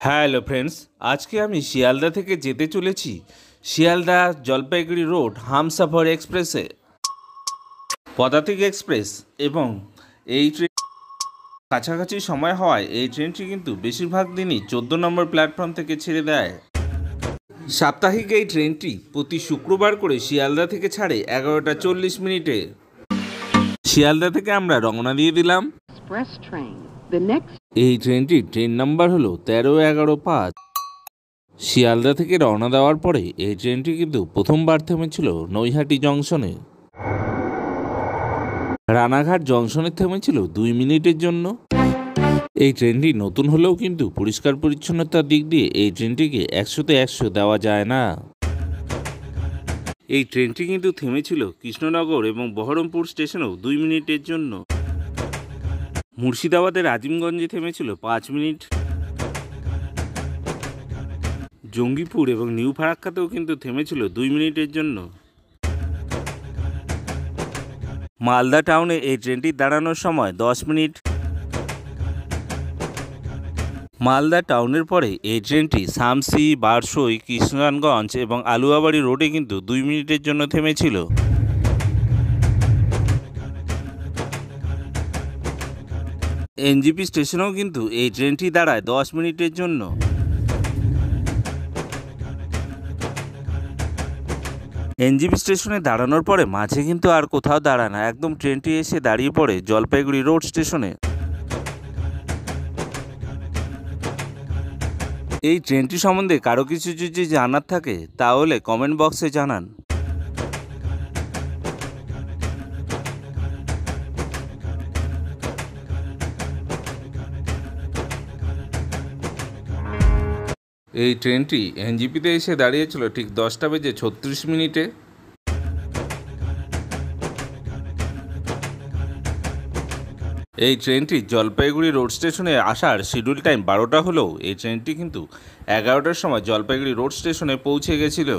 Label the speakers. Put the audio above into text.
Speaker 1: Hello friends, আজকে আমি শিয়ালদা থেকে যেতে চলেছি শিয়ালদা জলপাইগুড়ি রোড হামসফর এক্সপ্রেসে। পদাতিক এক্সপ্রেস এবং এই ট্রেন কাছাকাছি সময় হওয়ায় এই ট্রেনটি কিন্তু বেশিরভাগ দিনই 14 নম্বর প্ল্যাটফর্ম থেকে ছেড়ে দেয়। সাপ্তাহিক এই ট্রেনটি প্রতি শুক্রবার করে শিয়ালদা থেকে ছাড়ে 11টা 40 মিনিটে। শিয়ালদা থেকে আমরা রওনা দিয়ে দিলাম। এই ট্রেনটির ট্রেন নাম্বার হলো 13-11-5। শিয়ালদা থেকে রওনা দেওয়ার পরে এই ট্রেনটি কিন্তু প্রথমবার থেমেছিল নৈহাটি জংশনে। রানাঘাট জংশনে থেমেছিল 2 মিনিটের জন্য। এই ট্রেনটি নতুন হলেও কিন্তু পরিষ্কার পরিচ্ছন্নতার দিক দিয়ে এই ট্রেনটিকে 100-তে 100 দেওয়া যায় না। এই ট্রেনটি কিন্তু থেমেছিল কৃষ্ণনগর এবং বহরমপুর স্টেশনেও 2 মিনিটের জন্য। মুর্শিদাবাদের আজিমগঞ্জে থেমেছিল 5 মিনিট। জঙ্গিপুর এবং নিউ ফারাক্কাতেও কিন্তু থেমেছিল 2 মিনিটের জন্য। মালদা টাউনে এই ট্রেনটি দাঁড়ানোর সময় 10 মিনিট। মালদা টাউনের পরে এই ট্রেনটি শামসি, বারসই, কৃষ্ণগঞ্জ এবং আলুয়াবাড়ি রোডে কিন্তু 2 মিনিটের জন্য থেমেছিল। এনজিপি স্টেশনেও কিন্তু এই ট্রেনটি দাঁড়ায় 10 মিনিটের জন্য। এনজিপি স্টেশনে দাঁড়ানোর পরে মাঝে কিন্তু আর কোথাও দাঁড়ায় না, একদম ট্রেনটি এসে দাঁড়িয়ে পড়ে জলপাইগুড়ি রোড স্টেশনে। এই ট্রেনটি সম্বন্ধে কারো কিছু যদি জানার থাকে তাহলে কমেন্ট বক্সে জানান। এই ট্রেনটি এনজিপিতে এসে দাঁড়িয়েছিল ঠিক 10:36 এই ট্রেনটি জলপাইগুড়ি রোড স্টেশনে আসার শিডিউল টাইম 12টা হলেও এই ট্রেনটি কিন্তু 11টার সময় জলপাইগুড়ি রোড স্টেশনে পৌঁছে গেছিল।